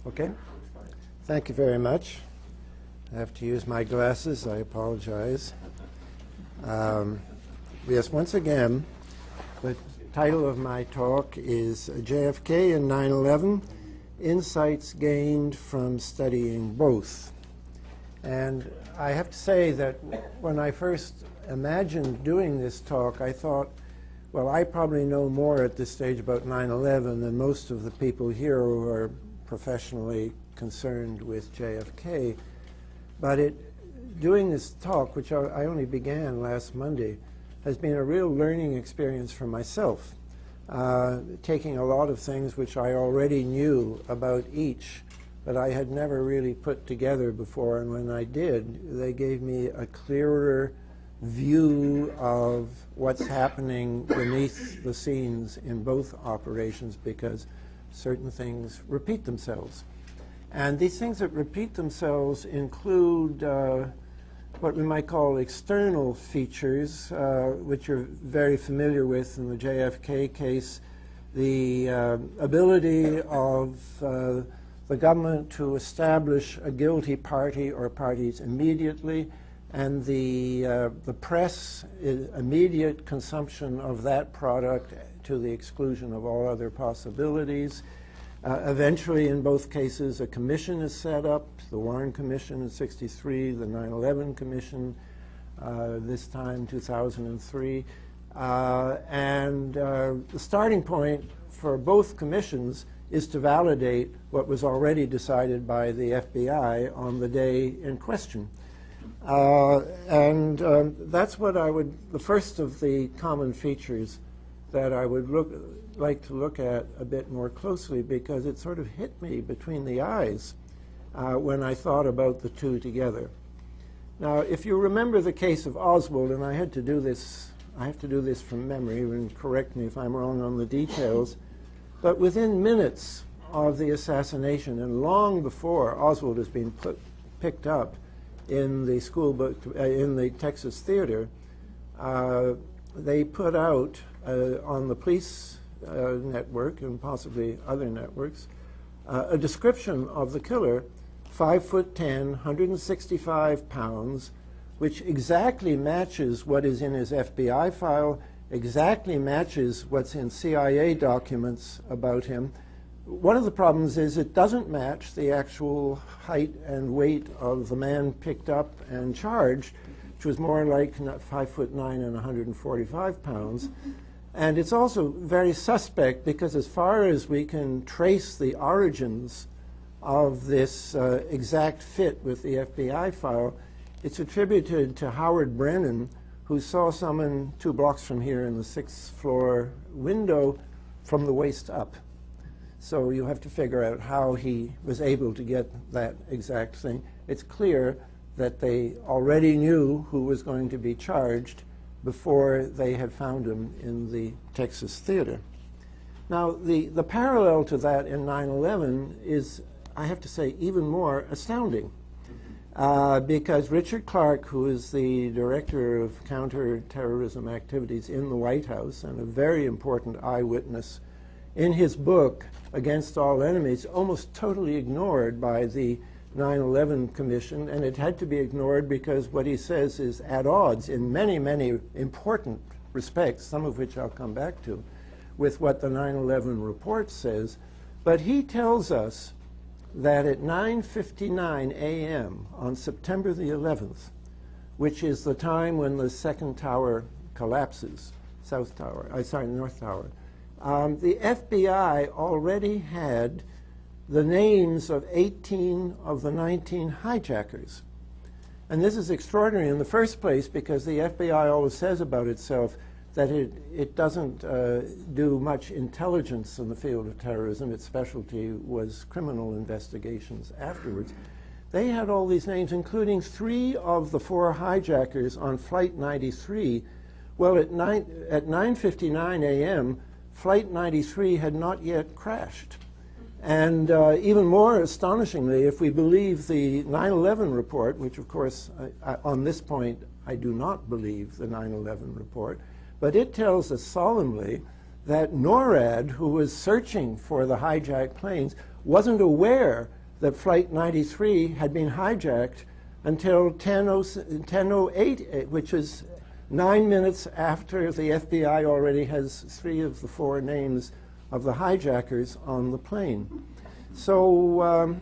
Okay. Thank you very much. I have to use my glasses. I apologize. Yes, once again, the title of my talk is JFK and 9/11, Insights Gained from Studying Both. And I have to say that when I first imagined doing this talk, I thought, well, I probably know more at this stage about 9/11 than most of the people here who are professionally concerned with JFK. But doing this talk, which I only began last Monday, has been a real learning experience for myself, taking a lot of things which I already knew about each, but I had never really put together before, and when I did, they gave me a clearer view of what's happening beneath the scenes in both operations, because certain things repeat themselves. And these things that repeat themselves include what we might call external features, which you're very familiar with in the JFK case, the ability of the government to establish a guilty party or parties immediately, and the press immediate consumption of that product to the exclusion of all other possibilities. Eventually, in both cases, a commission is set up, the Warren Commission in '63, the 9/11 Commission, this time 2003. And the starting point for both commissions is to validate what was already decided by the FBI on the day in question. That's what the first of the common features that I would like to look at a bit more closely, because it sort of hit me between the eyes when I thought about the two together. Now, if you remember the case of Oswald, and I have to do this from memory, and correct me if I'm wrong on the details, but within minutes of the assassination, and long before Oswald has been picked up in the in the Texas theater, they put out on the police network and possibly other networks a description of the killer, 5'10", 165 pounds, which exactly matches what is in his FBI file, exactly matches what's in CIA documents about him. One of the problems is it doesn't match the actual height and weight of the man picked up and charged, which was more like 5'9" and 145 pounds. And it's also very suspect because, as far as we can trace the origins of this exact fit with the FBI file, it's attributed to Howard Brennan, who saw someone 2 blocks from here in the 6th floor window from the waist up. So you have to figure out how he was able to get that exact thing. It's clear that they already knew who was going to be charged before they had found him in the Texas theater. Now, the parallel to that in 9/11 is, I have to say, even more astounding, because Richard Clarke, who is the director of counterterrorism activities in the White House and a very important eyewitness, in his book, Against All Enemies, almost totally ignored by the 9/11 Commission, and it had to be ignored because what he says is at odds in many, many important respects, some of which I'll come back to, with what the 9/11 report says. But he tells us that at 9:59 a.m. on September the 11th, which is the time when the second tower collapses, North Tower, the FBI already had the names of 18 of the 19 hijackers. And this is extraordinary in the first place because the FBI always says about itself that it doesn't do much intelligence in the field of terrorism. Its specialty was criminal investigations afterwards. They had all these names, including 3 of the 4 hijackers on Flight 93. Well, at 9:59 a.m., Flight 93 had not yet crashed. And even more astonishingly, if we believe the 9/11 report, which of course, on this point, I do not believe the 9/11 report, but it tells us solemnly that NORAD, who was searching for the hijacked planes, wasn't aware that Flight 93 had been hijacked until 10:08, which is 9 minutes after the FBI already has 3 of the 4 names of the hijackers on the plane. So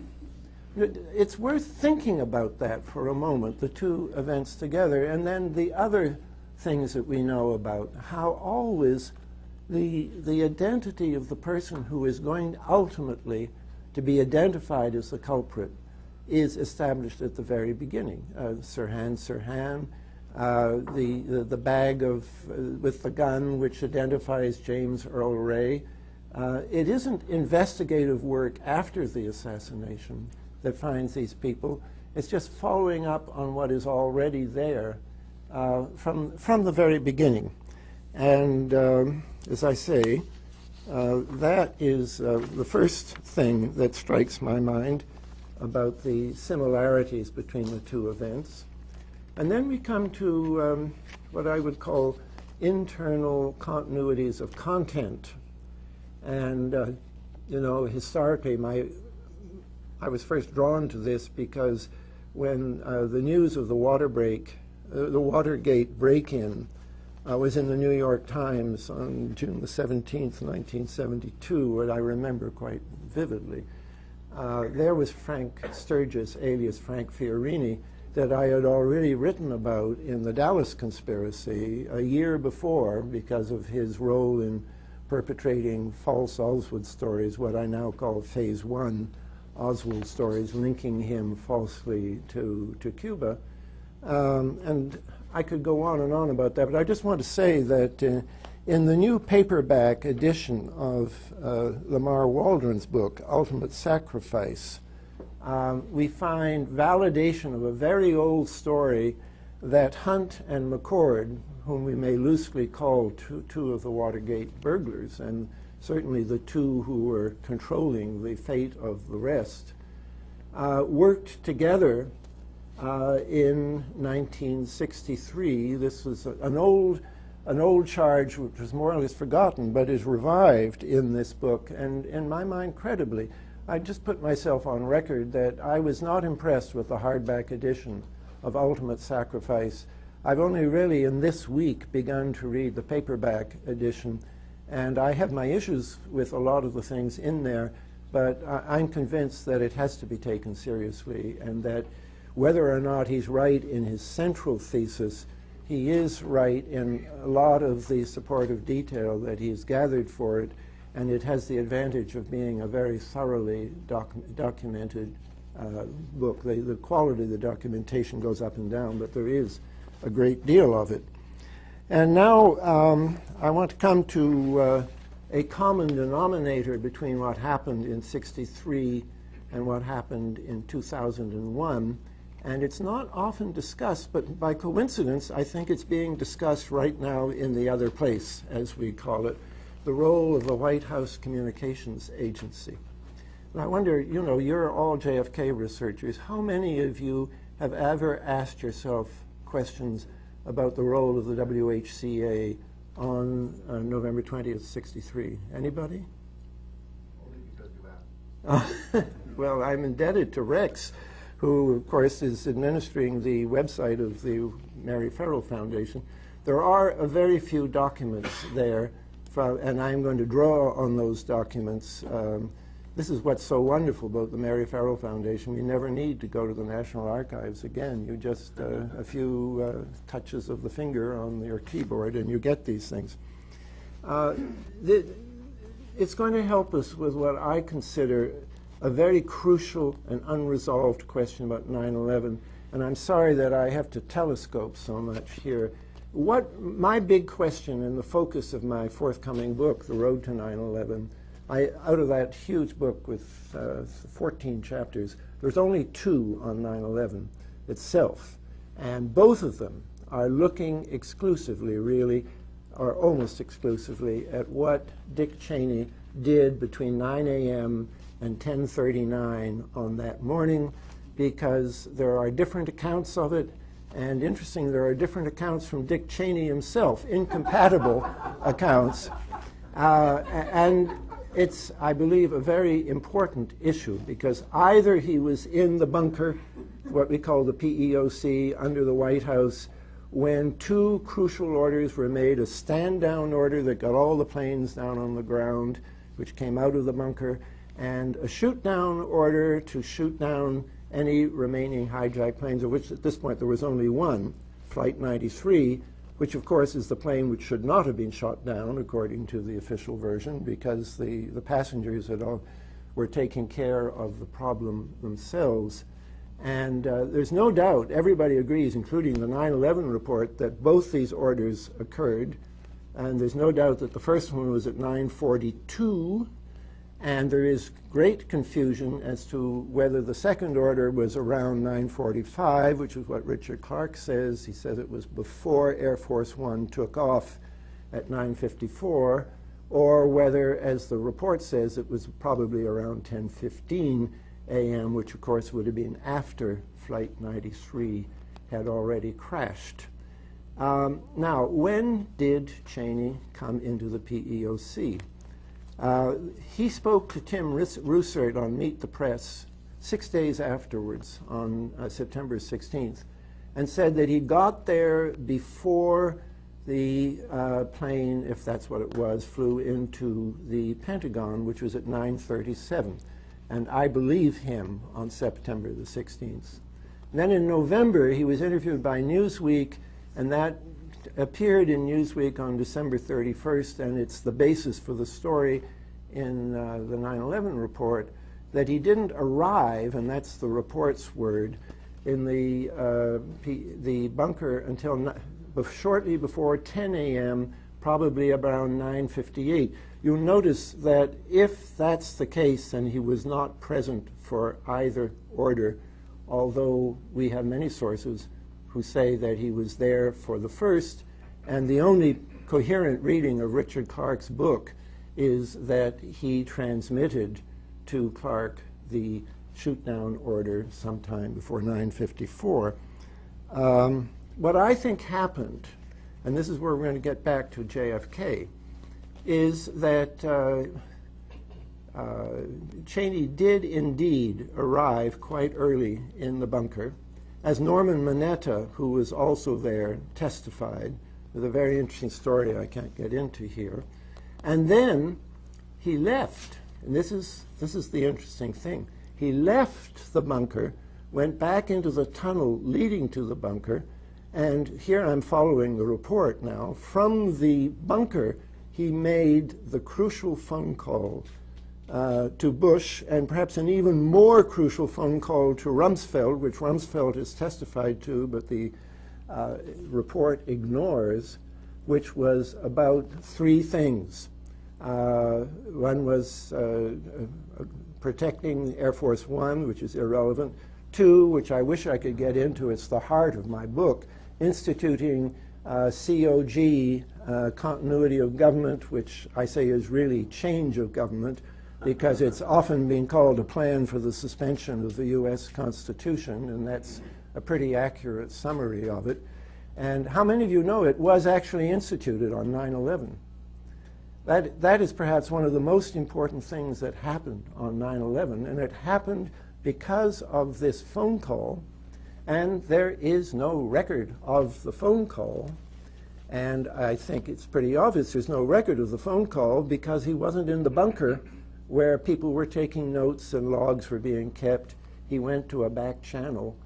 it's worth thinking about that for a moment, the 2 events together, and then the other things that we know about, how always the identity of the person who is going ultimately to be identified as the culprit is established at the very beginning. Sirhan Sirhan, the bag with the gun which identifies James Earl Ray. It isn't investigative work after the assassination that finds these people. It's just following up on what is already there from the very beginning. And as I say, that is the first thing that strikes my mind about the similarities between the 2 events. And then we come to what I would call internal continuities of content. And, you know, historically, I was first drawn to this because when the news of the Watergate break-in was in the New York Times on June the 17th, 1972, what I remember quite vividly. There was Frank Sturgis, alias Frank Fiorini, that I had already written about in the Dallas conspiracy a year before because of his role in perpetrating false Oswald stories, what I now call Phase 1 Oswald stories, linking him falsely to Cuba. And I could go on and on about that, but I just want to say that in the new paperback edition of Lamar Waldron's book, Ultimate Sacrifice, we find validation of a very old story that Hunt and McCord, whom we may loosely call two of the Watergate burglars, and certainly the 2 who were controlling the fate of the rest, worked together in 1963. This was an old charge which was more or less forgotten, but is revived in this book, and in my mind, credibly. I just put myself on record that I was not impressed with the hardback edition of Ultimate Sacrifice. I've only really in this week begun to read the paperback edition, and I have my issues with a lot of the things in there, but I'm convinced that it has to be taken seriously, and that whether or not he's right in his central thesis, he is right in a lot of the supportive detail that he's gathered for it, and it has the advantage of being a very thoroughly documented book. The quality of the documentation goes up and down, but there is a great deal of it. And now I want to come to a common denominator between what happened in '63 and what happened in 2001. And it's not often discussed, but by coincidence, I think it's being discussed right now in the other place, as we call it, the role of the White House Communications Agency. And I wonder, you know, you're all JFK researchers. How many of you have ever asked yourself questions about the role of the WHCA on November 20th, '63? Anybody? Only because you asked. Well, I'm indebted to Rex, who, of course, is administering the website of the Mary Ferrell Foundation. There are a very few documents there, and I'm going to draw on those documents. This is what's so wonderful about the Mary Ferrell Foundation. You never need to go to the National Archives again. You just, a few touches of the finger on your keyboard, and you get these things. It's going to help us with what I consider a very crucial and unresolved question about 9/11, and I'm sorry that I have to telescope so much here. My big question and the focus of my forthcoming book, The Road to 9/11, out of that huge book with 14 chapters, there's only 2 on 9/11 itself, and both of them are looking exclusively, really, or almost exclusively, at what Dick Cheney did between 9 a.m. and 10:39 on that morning, because there are different accounts of it, and interesting, there are different accounts from Dick Cheney himself, incompatible accounts, and it's, I believe, a very important issue because either he was in the bunker, what we call the PEOC, under the White House, when two crucial orders were made, a stand-down order that got all the planes down on the ground, which came out of the bunker, and a shoot-down order to shoot down any remaining hijacked planes, of which at this point there was only one, Flight 93, which of course is the plane which should not have been shot down according to the official version because the passengers were taking care of the problem themselves. And there's no doubt, everybody agrees, including the 9/11 report, that both these orders occurred. And there's no doubt that the first one was at 9:42, and there is great confusion as to whether the second order was around 9:45, which is what Richard Clark says. He says it was before Air Force One took off at 9:54, or whether, as the report says, it was probably around 10:15 a.m., which of course would have been after Flight 93 had already crashed. Now, when did Cheney come into the PEOC? He spoke to Tim Russert on Meet the Press 6 days afterwards, on September 16th, and said that he got there before the plane, if that's what it was, flew into the Pentagon, which was at 9:37. And I believe him on September the 16th. And then in November, he was interviewed by Newsweek, and that appeared in Newsweek on December 31st, and it's the basis for the story in the 9/11 report, that he didn't arrive, and that's the report's word, in the bunker until shortly before 10 a.m., probably around 9:58. You'll notice that if that's the case, and he was not present for either order, although we have many sources who say that he was there for the first, and the only coherent reading of Richard Clark's book is that he transmitted to Clark the shoot-down order sometime before 9:54. What I think happened, and this is where we're going to get back to JFK, is that Cheney did indeed arrive quite early in the bunker, as Norman Mineta, who was also there, testified, with a very interesting story I can't get into here. And then he left, and this is the interesting thing. He left the bunker, went back into the tunnel leading to the bunker, and here I'm following the report now. From the bunker, he made the crucial phone call to Bush, and perhaps an even more crucial phone call to Rumsfeld, which Rumsfeld has testified to, but the report ignores, which was about three things. One was protecting Air Force One, which is irrelevant. Two, which I wish I could get into, it's the heart of my book, instituting COG, continuity of government, which I say is really change of government, because it's often been called a plan for the suspension of the U.S. Constitution, and that's a pretty accurate summary of it. And how many of you know it was actually instituted on 9/11? That is perhaps one of the most important things that happened on 9/11, and it happened because of this phone call, and there is no record of the phone call. And I think it's pretty obvious there's no record of the phone call because he wasn't in the bunker where people were taking notes and logs were being kept. He went to a back channel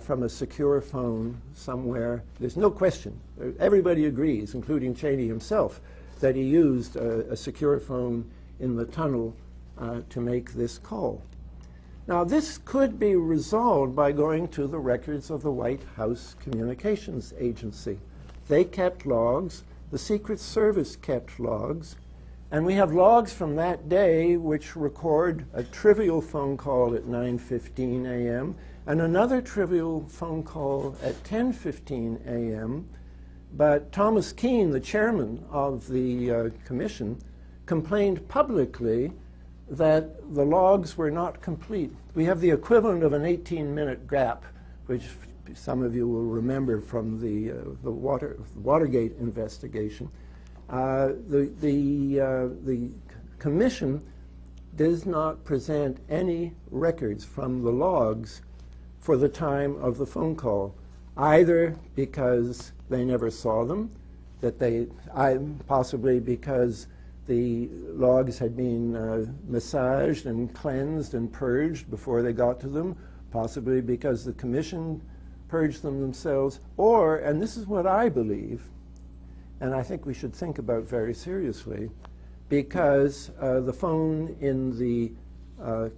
from a secure phone somewhere. There's no question. Everybody agrees, including Cheney himself, that he used a secure phone in the tunnel to make this call. Now, this could be resolved by going to the records of the White House Communications Agency. They kept logs, the Secret Service kept logs, and we have logs from that day which record a trivial phone call at 9:15 a.m. and another trivial phone call at 10:15 a.m. But Thomas Keane, the chairman of the commission, complained publicly that the logs were not complete. We have the equivalent of an 18-minute gap, which some of you will remember from the Watergate investigation. The Commission does not present any records from the logs for the time of the phone call, either because they never saw them, possibly because the logs had been massaged and cleansed and purged before they got to them, possibly because the Commission purged them themselves, or, and this is what I believe, and I think we should think about very seriously, because the phone in the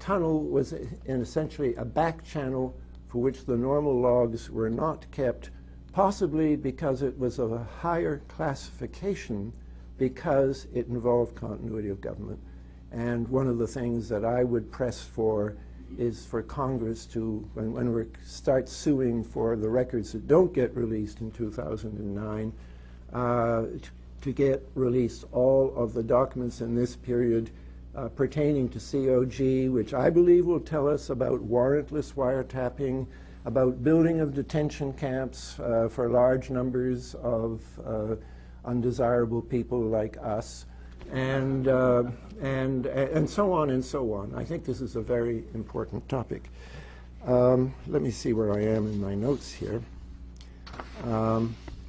tunnel was in essentially a back channel for which the normal logs were not kept, possibly because it was of a higher classification because it involved continuity of government. And one of the things that I would press for is for Congress to, when we start suing for the records that don't get released in 2009, to get released all of the documents in this period pertaining to COG, which I believe will tell us about warrantless wiretapping, about building of detention camps for large numbers of undesirable people like us, and so on and so on. I think this is a very important topic. Let me see where I am in my notes here.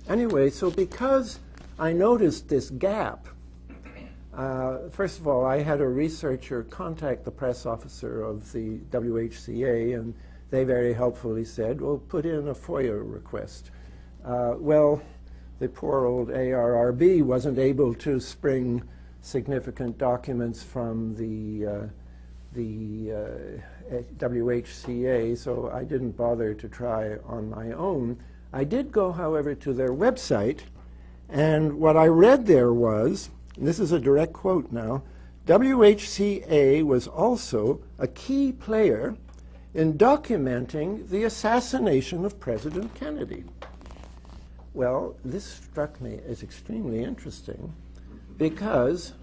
Anyway, so because I noticed this gap, first of all, I had a researcher contact the press officer of the WHCA, and they very helpfully said, well, put in a FOIA request. Well, the poor old ARRB wasn't able to spring significant documents from the WHCA, so I didn't bother to try on my own. I did go, however, to their website, and what I read there was, and this is a direct quote now, WHCA was also a key player in documenting the assassination of President Kennedy. Well, this struck me as extremely interesting because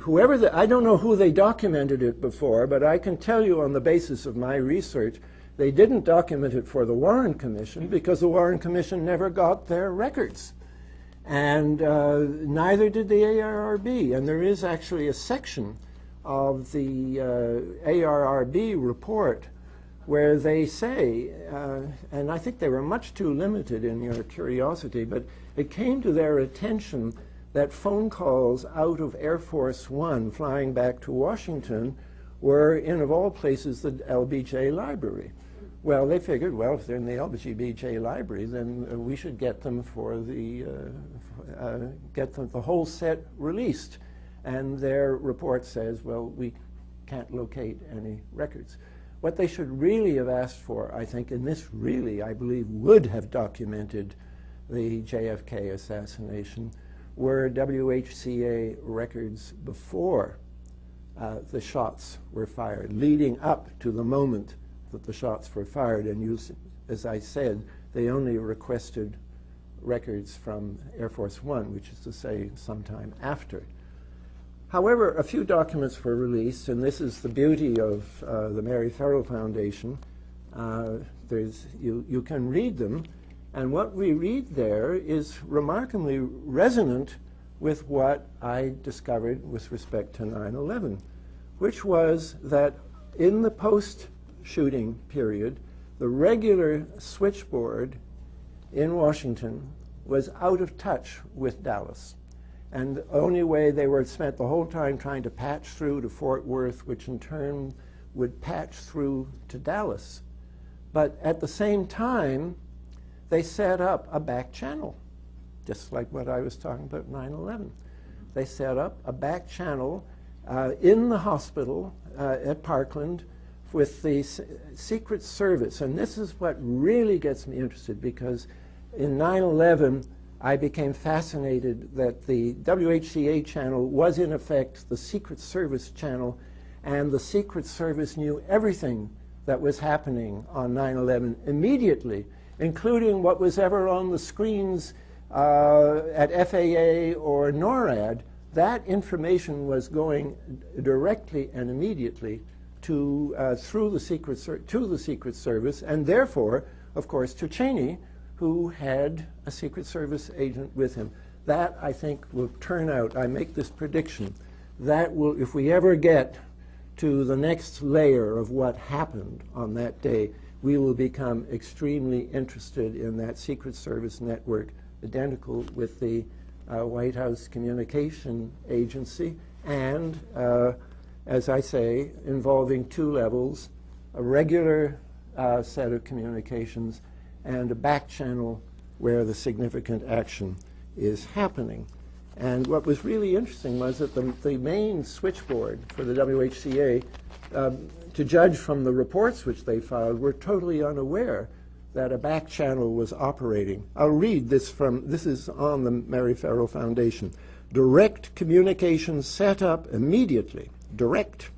I don't know who they documented it before, but I can tell you on the basis of my research, they didn't document it for the Warren Commission because the Warren Commission never got their records. And neither did the ARRB. And there is actually a section of the ARRB report where they say, and I think they were much too limited in your curiosity, but it came to their attention that phone calls out of Air Force One flying back to Washington were in, of all places, the LBJ library. Well, they figured, well, if they're in the LBJ library, then we should get them for the whole set released. And their report says, well, we can't locate any records. What they should really have asked for, I think, and this really, I believe, would have documented the JFK assassination, were WHCA records before the shots were fired, leading up to the moment that the shots were fired. And as I said, they only requested records from Air Force One, which is to say sometime after. However, a few documents were released, and this is the beauty of the Mary Farrell Foundation. You can read them, and what we read there is remarkably resonant with what I discovered with respect to 9/11, which was that in the post-shooting period, the regular switchboard in Washington was out of touch with Dallas. And the only way they were spent the whole time trying to patch through to Fort Worth, which in turn would patch through to Dallas. But at the same time, they set up a back channel, just like what I was talking about 9/11. They set up a back channel in the hospital at Parkland with the Secret Service. And this is what really gets me interested, because in 9/11, I became fascinated that the WHCA channel was in effect the Secret Service channel, and the Secret Service knew everything that was happening on 9/11 immediately, including what was ever on the screens at FAA or NORAD. That information was going directly and immediately to the Secret Service, and therefore, of course, to Cheney, who had a Secret Service agent with him. That, I think, will turn out, I make this prediction, that will, if we ever get to the next layer of what happened on that day, we will become extremely interested in that Secret Service network, identical with the White House Communication Agency, and, as I say, involving two levels, a regular set of communications and a back channel where the significant action is happening. And what was really interesting was that the main switchboard for the WHCA, to judge from the reports which they filed, were totally unaware that a back channel was operating. I'll read this this is on the Mary Farrell Foundation. Direct communication set up immediately, direct,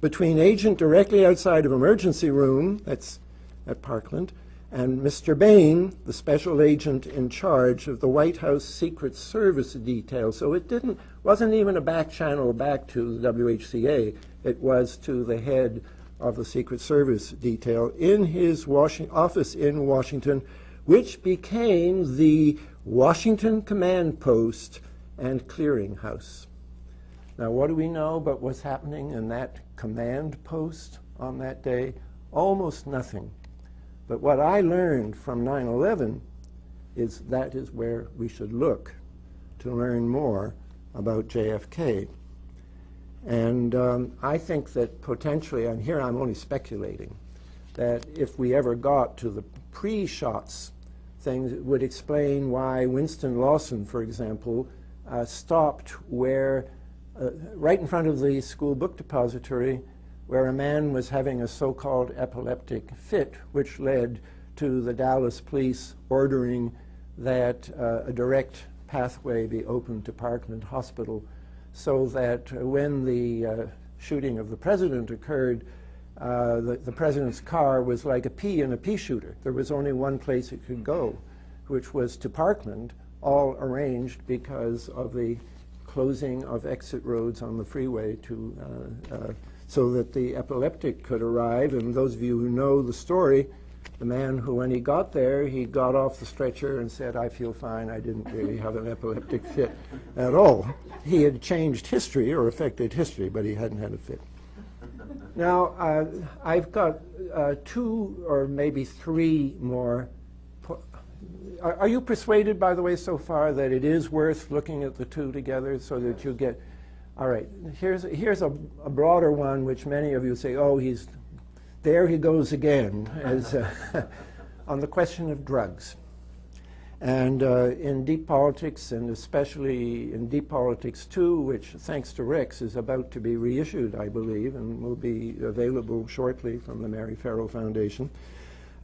between agent directly outside of emergency room, that's at Parkland, and Mr. Bain, the special agent in charge of the White House Secret Service detail. So it wasn't even a back channel back to the WHCA. It was to the head of the Secret Service detail in his office in Washington, which became the Washington Command Post and Clearinghouse. Now, what do we know about what's happening in that command post on that day? Almost nothing. But what I learned from 9/11 is that is where we should look to learn more about JFK. And I think that potentially, and here I'm only speculating, that if we ever got to the pre-shots things, it would explain why Winston Lawson, for example, stopped where, right in front of the school book depository, where a man was having a so-called epileptic fit, which led to the Dallas police ordering that a direct pathway be opened to Parkland Hospital, so that when the shooting of the president occurred, the president's car was like a pea in a pea shooter. There was only one place it could go, which was to Parkland, all arranged because of the closing of exit roads on the freeway to so that the epileptic could arrive. And those of you who know the story, the man who, when he got there, he got off the stretcher and said, "I feel fine, I didn't really have an epileptic fit at all." He had changed history or affected history, but he hadn't had a fit. Now, I've got 2 or maybe 3 more. Are you persuaded, by the way, so far that it is worth looking at the 2 together so that you get... All right, here's a broader one, which many of you say, oh, there he goes again, as on the question of drugs. And in Deep Politics, and especially in Deep Politics 2, which, thanks to Rex, is about to be reissued, I believe, and will be available shortly from the Mary Farrell Foundation,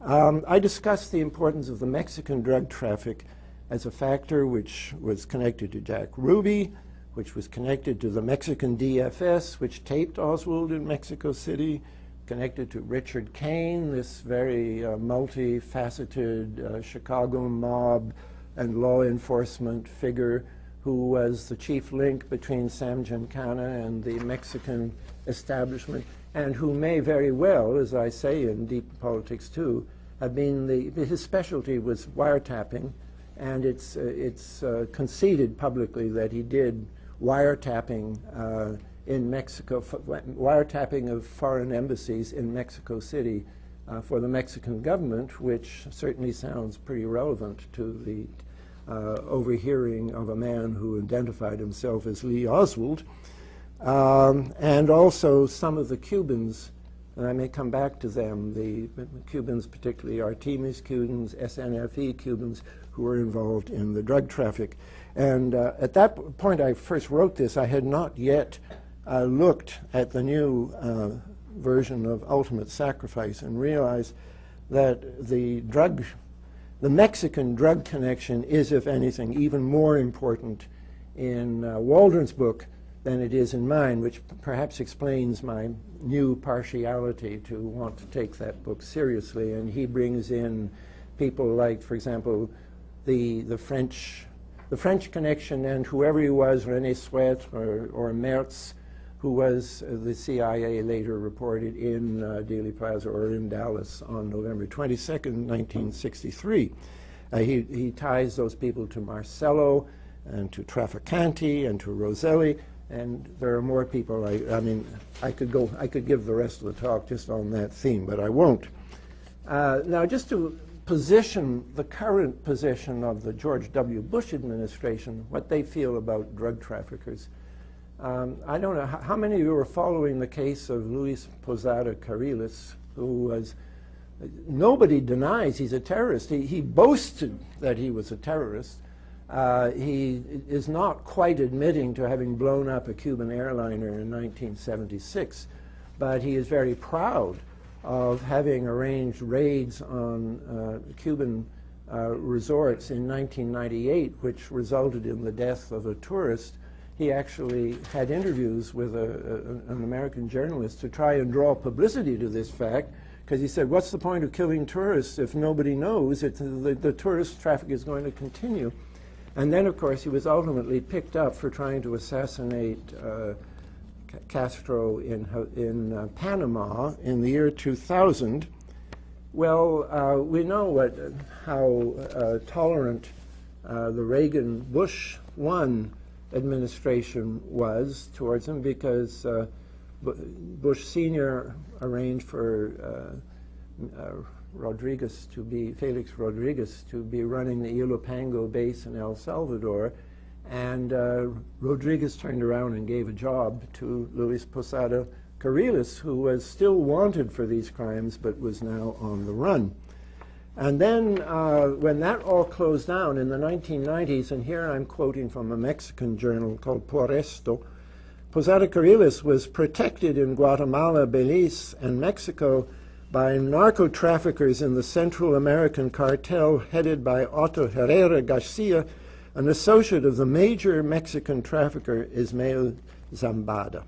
I discussed the importance of the Mexican drug traffic as a factor which was connected to Jack Ruby, which was connected to the Mexican DFS, which taped Oswald in Mexico City, connected to Richard Kane, this very multifaceted Chicago mob and law enforcement figure who was the chief link between Sam Giancana and the Mexican establishment, and who may very well, as I say in Deep Politics 2, have been his specialty was wiretapping, and it's conceded publicly that he did wiretapping in Mexico, wiretapping of foreign embassies in Mexico City for the Mexican government, which certainly sounds pretty relevant to the overhearing of a man who identified himself as Lee Oswald, and also some of the Cubans, and I may come back to them, the Cubans, particularly Artemis Cubans, SNFE Cubans, who were involved in the drug traffic. And at that point I first wrote this, I had not yet looked at the new version of Ultimate Sacrifice and realized that the Mexican drug connection is, if anything, even more important in Waldron's book than it is in mine, which perhaps explains my new partiality to want to take that book seriously. And he brings in people like, for example, the French connection, and whoever he was, René Sweat or Mertz, who was the CIA later reported in Dealey Plaza or in Dallas on November 22nd, 1963. He ties those people to Marcello and to Trafficante and to Roselli, And there are more people. I mean, I could give the rest of the talk just on that theme, but I won't. Now, just to position the current position of the George W. Bush administration, what they feel about drug traffickers. I don't know, how many of you are following the case of Luis Posada Carriles, who was, nobody denies he's a terrorist. He boasted that he was a terrorist. He is not quite admitting to having blown up a Cuban airliner in 1976, but he is very proud of having arranged raids on Cuban resorts in 1998, which resulted in the death of a tourist. He actually had interviews with an American journalist to try and draw publicity to this fact, because he said, what's the point of killing tourists if nobody knows the tourist traffic is going to continue? And then, of course, he was ultimately picked up for trying to assassinate Castro in Panama in the year 2000. Well, we know how tolerant the Reagan-Bush 1 administration was towards him, because Bush Sr. arranged for Felix Rodriguez to be running the Ilopango base in El Salvador, and Rodriguez turned around and gave a job to Luis Posada Carriles, who was still wanted for these crimes but was now on the run. And then when that all closed down in the 1990s, and here I'm quoting from a Mexican journal called Por Esto, Posada Carriles was protected in Guatemala, Belize, and Mexico by narco-traffickers in the Central American cartel headed by Otto Herrera Garcia, an associate of the major Mexican trafficker Ismael Zambada.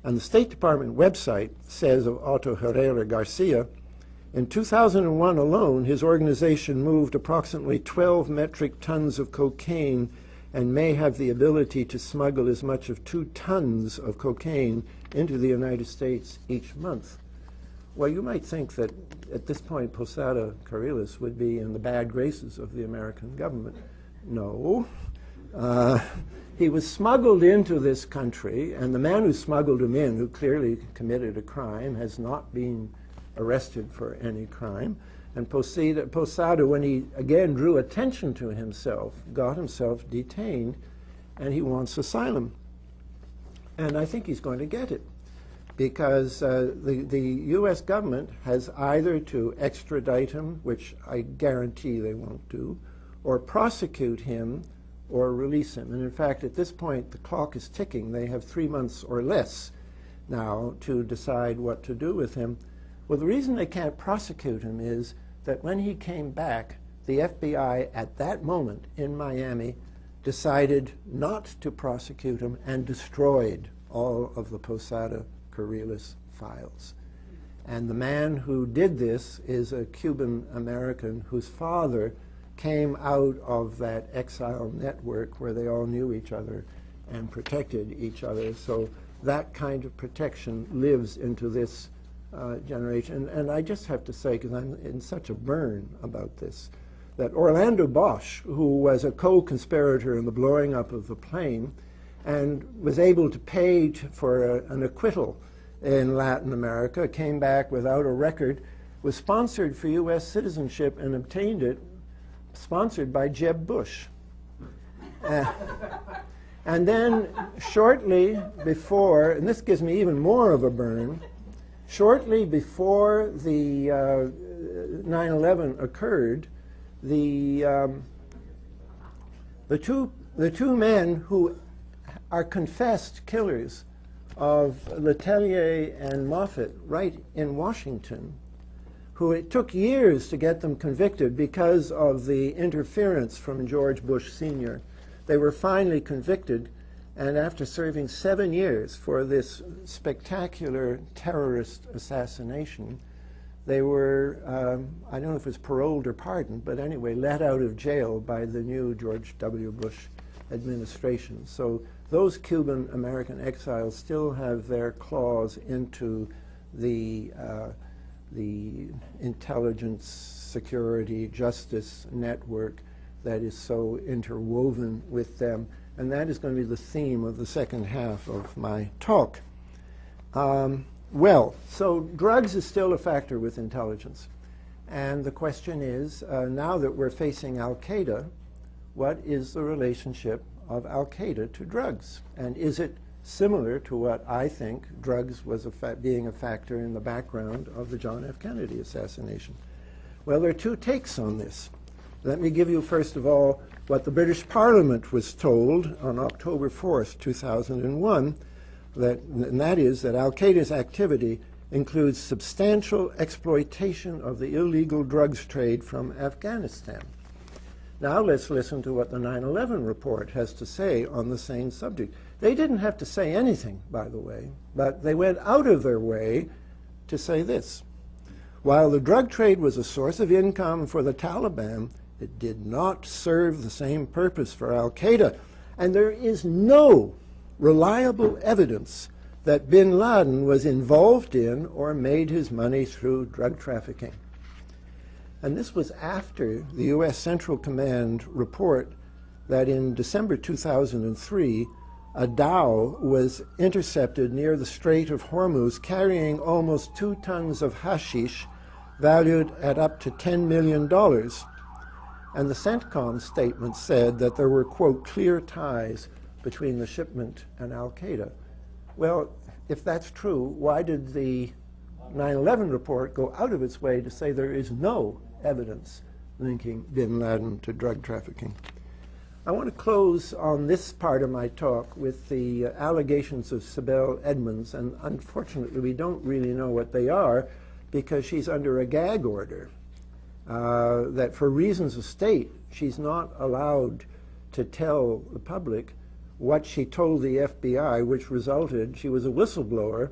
And the State Department website says of Otto Herrera Garcia, in 2001 alone, his organization moved approximately 12 metric tons of cocaine and may have the ability to smuggle as much as 2 tons of cocaine into the United States each month. Well, you might think that at this point Posada Carriles would be in the bad graces of the American government. No. He was smuggled into this country, and the man who smuggled him in, who clearly committed a crime, has not been arrested for any crime. And Posada, when he again drew attention to himself, got himself detained, and he wants asylum. And I think he's going to get it, because the U.S. government has either to extradite him, which I guarantee they won't do, or prosecute him or release him. And in fact, at this point, the clock is ticking. They have 3 months or less now to decide what to do with him. Well, the reason they can't prosecute him is that when he came back, the FBI at that moment in Miami decided not to prosecute him and destroyed all of the Posada Carriles files. And the man who did this is a Cuban American whose father came out of that exile network where they all knew each other and protected each other. So that kind of protection lives into this generation. And I just have to say, because I'm in such a burn about this, that Orlando Bosch, who was a co-conspirator in the blowing up of the plane and was able to pay for an acquittal in Latin America, came back without a record, was sponsored for U.S. citizenship and obtained it sponsored by Jeb Bush. And then shortly before, and this gives me even more of a burn, shortly before the 9/11 occurred, the two men who are confessed killers of Letelier and Moffett right in Washington, who it took years to get them convicted because of the interference from George Bush Sr. They were finally convicted, and after serving 7 years for this spectacular terrorist assassination, they were, I don't know if it was paroled or pardoned, but anyway, let out of jail by the new George W. Bush administration. So those Cuban American exiles still have their claws into the intelligence, security, justice network that is so interwoven with them. and that is going to be the theme of the second half of my talk. Well, so drugs is still a factor with intelligence. And the question is, now that we're facing Al-Qaeda, what is the relationship of Al-Qaeda to drugs? And is it similar to what I think drugs was being a factor in the background of the John F. Kennedy assassination? Well, there are two takes on this. Let me give you, first of all, what the British Parliament was told on October 4th, 2001, and that is that Al-Qaeda's activity includes substantial exploitation of the illegal drugs trade from Afghanistan. Now let's listen to what the 9/11 report has to say on the same subject. They didn't have to say anything, by the way, but they went out of their way to say this. While the drug trade was a source of income for the Taliban, it did not serve the same purpose for Al-Qaeda, and there is no reliable evidence that bin Laden was involved in or made his money through drug trafficking. And this was after the U.S. Central Command report that in December 2003, a dhow was intercepted near the Strait of Hormuz carrying almost 2 tons of hashish valued at up to $10 million. And the CENTCOM statement said that there were, quote, clear ties between the shipment and Al-Qaeda. Well, if that's true, why did the 9/11 report go out of its way to say there is no evidence linking bin Laden to drug trafficking? I want to close on this part of my talk with the allegations of Sibel Edmonds, and unfortunately we don't really know what they are because she's under a gag order, that for reasons of state she's not allowed to tell the public what she told the FBI, which resulted, she was a whistleblower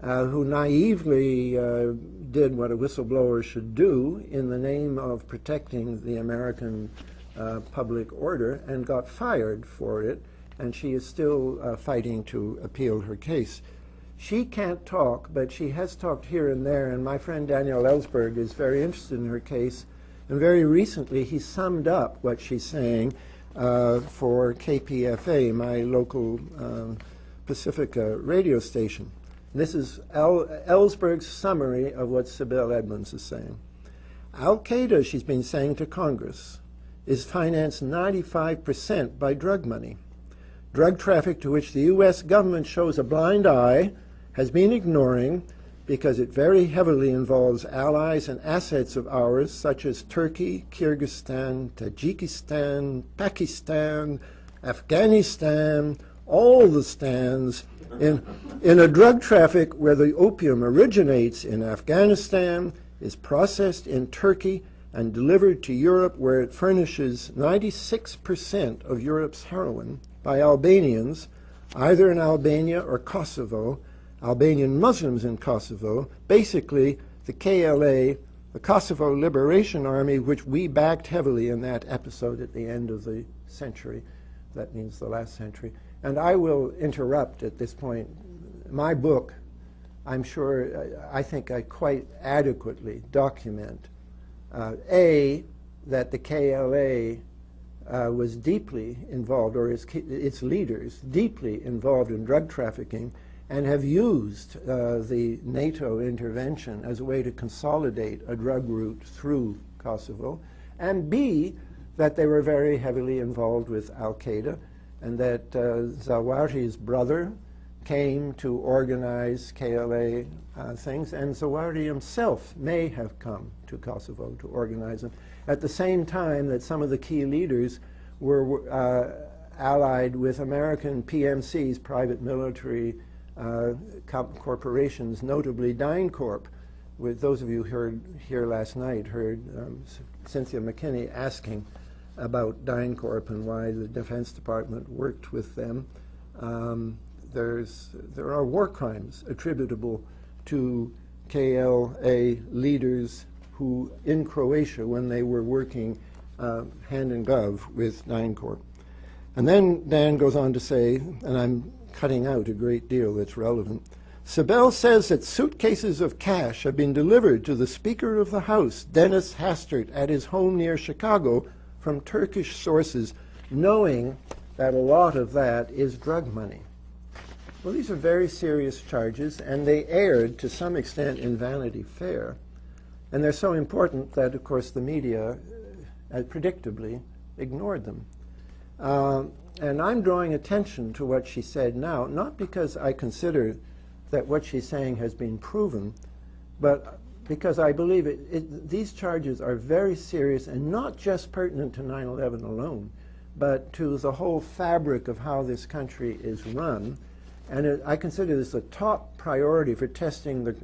who naively did what a whistleblower should do in the name of protecting the American public order and got fired for it, and she is still fighting to appeal her case. She can't talk, but she has talked here and there, and my friend Daniel Ellsberg is very interested in her case, and very recently he summed up what she's saying for KPFA, my local Pacifica radio station. This is Ellsberg's summary of what Sibel Edmonds is saying. Al-Qaeda, she's been saying to Congress, is financed 95% by drug money. Drug traffic to which the U.S. government shows a blind eye has been ignoring because it very heavily involves allies and assets of ours such as Turkey, Kyrgyzstan, Tajikistan, Pakistan, Afghanistan, all the stands in a drug traffic where the opium originates in Afghanistan, is processed in Turkey, and delivered to Europe, where it furnishes 96% of Europe's heroin by Albanians, either in Albania or Kosovo, Albanian Muslims in Kosovo, basically the KLA, the Kosovo Liberation Army, which we backed heavily in that episode at the end of the century. That means the last century. And I will interrupt at this point. My book, I'm sure, I think I quite adequately document, A, that the KLA was deeply involved, or its leaders deeply involved in drug trafficking, and have used the NATO intervention as a way to consolidate a drug route through Kosovo, and B, that they were very heavily involved with Al-Qaeda, and that Zawahiri's brother came to organize KLA things, and Zawahiri himself may have come to Kosovo to organize them, at the same time that some of the key leaders were allied with American PMCs, private military corporations, notably DynCorp. With those of you who heard here last night, heard Cynthia McKinney asking about DynCorp and why the Defense Department worked with them. There are war crimes attributable to KLA leaders who, in Croatia, when they were working hand in glove with DynCorp. And then Dan goes on to say, and I'm cutting out a great deal that's relevant, Sibel says that suitcases of cash have been delivered to the Speaker of the House, Dennis Hastert, at his home near Chicago from Turkish sources, knowing that a lot of that is drug money. Well, these are very serious charges, and they aired to some extent in Vanity Fair. And they're so important that, of course, the media, predictably, ignored them. And I'm drawing attention to what she said now, not because I consider that what she's saying has been proven, but because I believe these charges are very serious and not just pertinent to 9/11 alone, but to the whole fabric of how this country is run. And I consider this a top priority for testing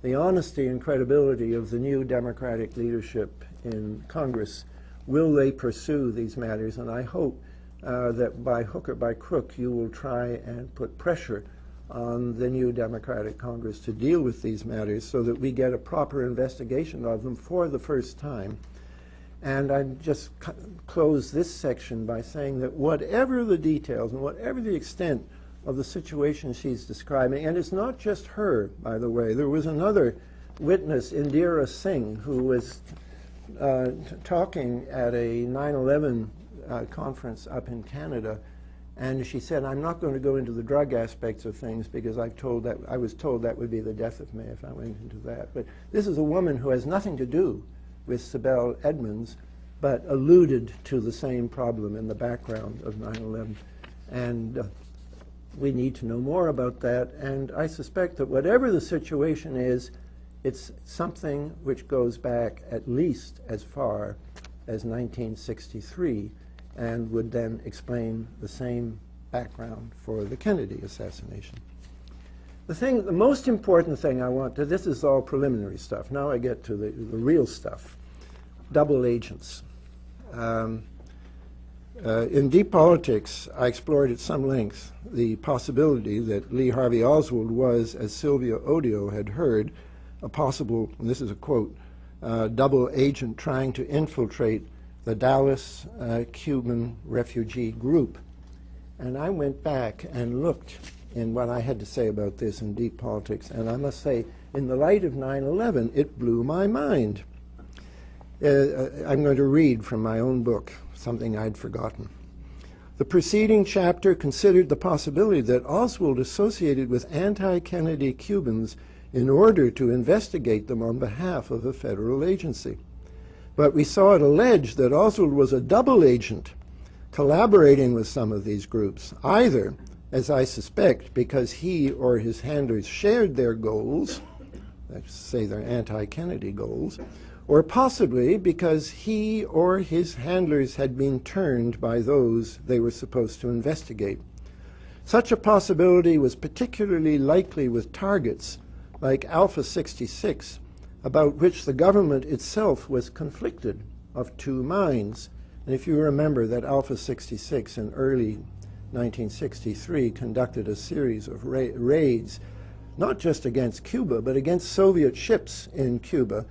the honesty and credibility of the new Democratic leadership in Congress. Will they pursue these matters? And I hope that by hook or by crook you will try and put pressure on the new Democratic Congress to deal with these matters so that we get a proper investigation of them for the first time. And I just close this section by saying that whatever the details and whatever the extent of the situation she's describing, and it's not just her, by the way. There was another witness, Indira Singh, who was talking at a 9/11 conference up in Canada, and she said, I'm not going to go into the drug aspects of things because I was told that would be the death of me if I went into that. But this is a woman who has nothing to do with Sibel Edmonds, but alluded to the same problem in the background of 9/11. And we need to know more about that, and I suspect that whatever the situation is, it's something which goes back at least as far as 1963 and would then explain the same background for the Kennedy assassination. The most important thing I want to, this is all preliminary stuff. Now I get to the real stuff. Double agents. In Deep Politics, I explored at some length the possibility that Lee Harvey Oswald was, as Sylvia Odio had heard, a possible, and this is a quote, double agent trying to infiltrate the Dallas Cuban refugee group. And I went back and looked in what I had to say about this in Deep Politics, and I must say, in the light of 9/11, it blew my mind. I'm going to read from my own book, something I'd forgotten. The preceding chapter considered the possibility that Oswald associated with anti-Kennedy Cubans in order to investigate them on behalf of a federal agency. But we saw it alleged that Oswald was a double agent, collaborating with some of these groups, either, as I suspect, because he or his handlers shared their goals, let's say their anti-Kennedy goals, or possibly because he or his handlers had been turned by those they were supposed to investigate. Such a possibility was particularly likely with targets like Alpha 66, about which the government itself was conflicted, of two minds. And if you remember that Alpha 66 in early 1963 conducted a series of raids, not just against Cuba, but against Soviet ships in Cuba.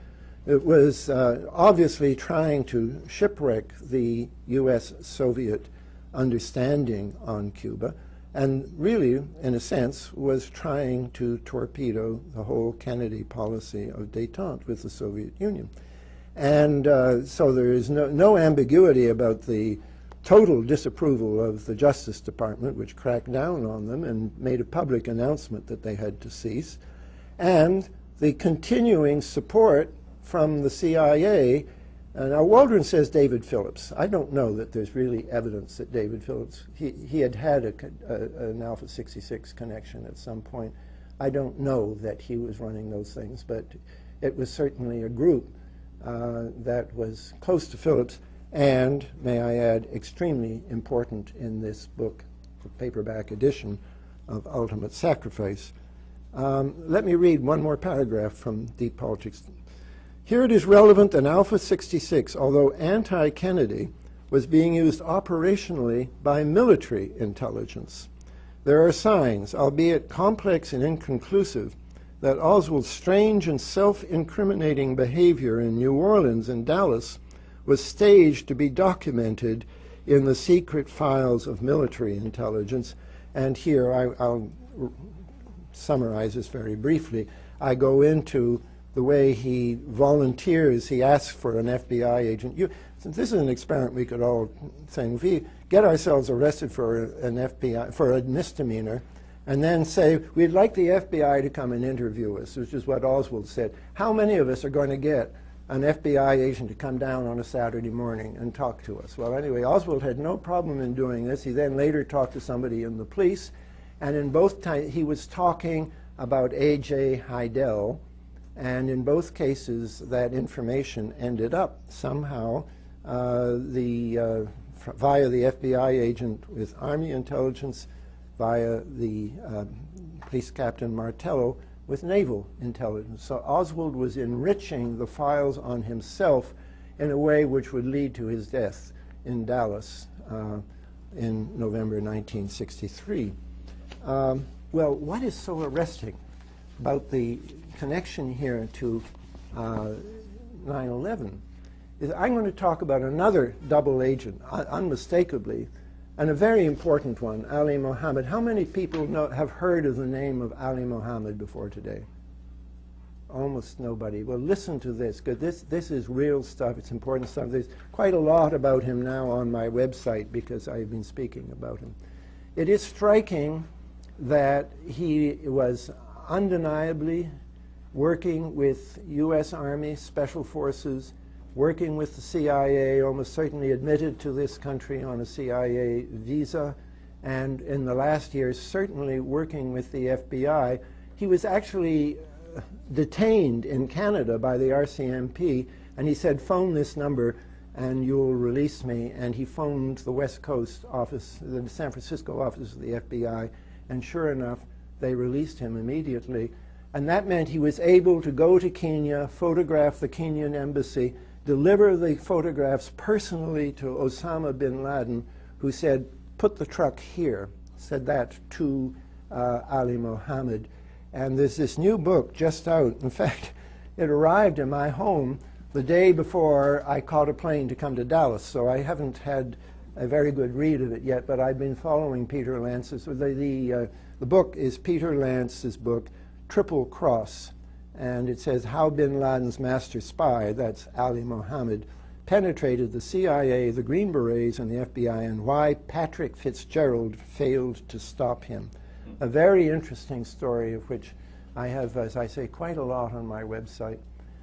It was obviously trying to shipwreck the U.S.-Soviet understanding on Cuba, and really, in a sense, was trying to torpedo the whole Kennedy policy of détente with the Soviet Union. And so there is no ambiguity about the total disapproval of the Justice Department, which cracked down on them and made a public announcement that they had to cease, and the continuing support from the CIA. Now, Waldron says David Phillips. I don't know that there's really evidence that David Phillips, he had an Alpha 66 connection at some point. I don't know that he was running those things, but it was certainly a group that was close to Phillips and, may I add, extremely important in this book, the paperback edition of Ultimate Sacrifice. Let me read one more paragraph from Deep Politics. Here it is relevant that Alpha 66, although anti-Kennedy, was being used operationally by military intelligence. There are signs, albeit complex and inconclusive, that Oswald's strange and self-incriminating behavior in New Orleans and Dallas was staged to be documented in the secret files of military intelligence. And here I'll summarize this very briefly. I go into the way he volunteers, he asks for an FBI agent. This is an experiment we could all think. If he get ourselves arrested for an FBI, for a misdemeanor, and then say, we'd like the FBI to come and interview us, which is what Oswald said. How many of us are going to get an FBI agent to come down on a Saturday morning and talk to us? Well, anyway, Oswald had no problem in doing this. He then later talked to somebody in the police, and in both times he was talking about A.J. Heidel, and in both cases that information ended up somehow via the FBI agent with Army intelligence, via the police captain Martello with naval intelligence. So Oswald was enriching the files on himself in a way which would lead to his death in Dallas in November 1963. Well, what is so arresting about the connection here to 9/11 is I'm going to talk about another double agent, unmistakably, and a very important one, Ali Mohammed. How many people have heard of the name of Ali Mohammed before today? Almost nobody. Well, listen to this, because this is real stuff. It's important stuff. There's quite a lot about him now on my website because I've been speaking about him. It is striking that he was undeniably working with U.S. Army Special Forces, working with the CIA, almost certainly admitted to this country on a CIA visa, and in the last years certainly working with the FBI. He was actually detained in Canada by the RCMP, and he said, phone this number and you'll release me. And he phoned the West Coast office, the San Francisco office of the FBI, and sure enough, they released him immediately. And that meant he was able to go to Kenya, photograph the Kenyan embassy, deliver the photographs personally to Osama bin Laden, who said, put the truck here, said that to Ali Mohammed. And there's this new book just out. In fact, it arrived in my home the day before I caught a plane to come to Dallas, so I haven't had a very good read of it yet, but I've been following Peter Lance's. The book is Peter Lance's book, Triple Cross, and it says how bin Laden's master spy, that's Ali Mohammed, penetrated the CIA, the Green Berets, and the FBI, and why Patrick Fitzgerald failed to stop him. A very interesting story of which I have, as I say, quite a lot on my website.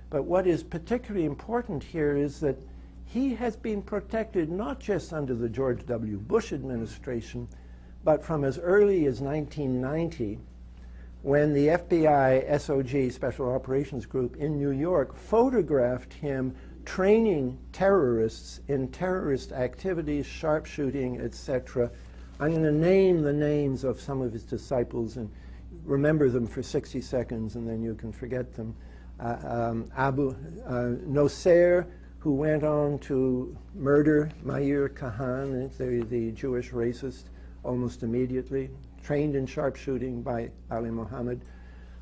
But what is particularly important here is that he has been protected not just under the George W. Bush administration, but from as early as 1990, when the FBI SOG, Special Operations Group in New York, photographed him training terrorists in terrorist activities, sharpshooting, etc. I'm going to name the names of some of his disciples and remember them for 60 seconds, and then you can forget them. Abu Nosair, who went on to murder Meir Kahan, the Jewish racist, almost immediately, trained in sharpshooting by Ali Mohammed.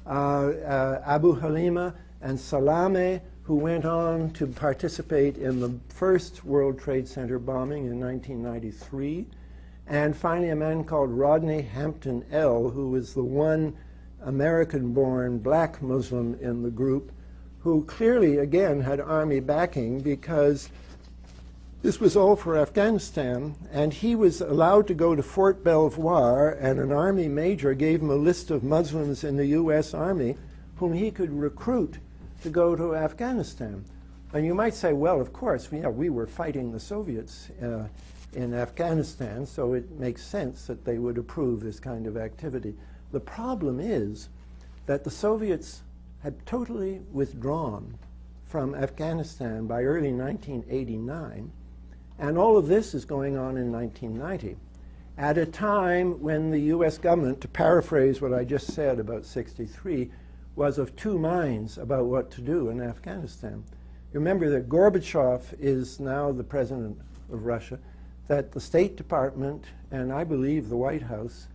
Abu Halima and Salameh, who went on to participate in the first World Trade Center bombing in 1993. And finally, a man called Rodney Hampton L., who was the one American-born black Muslim in the group, who clearly, again, had Army backing because this was all for Afghanistan, and he was allowed to go to Fort Belvoir, and an Army major gave him a list of Muslims in the U.S. Army whom he could recruit to go to Afghanistan. And you might say, well, of course, we were fighting the Soviets in Afghanistan, so it makes sense that they would approve this kind of activity. The problem is that the Soviets had totally withdrawn from Afghanistan by early 1989, and all of this is going on in 1990, at a time when the U.S. government, to paraphrase what I just said about 63, was of two minds about what to do in Afghanistan. Remember that Gorbachev is now the president of Russia, that the State Department, and I believe the White House,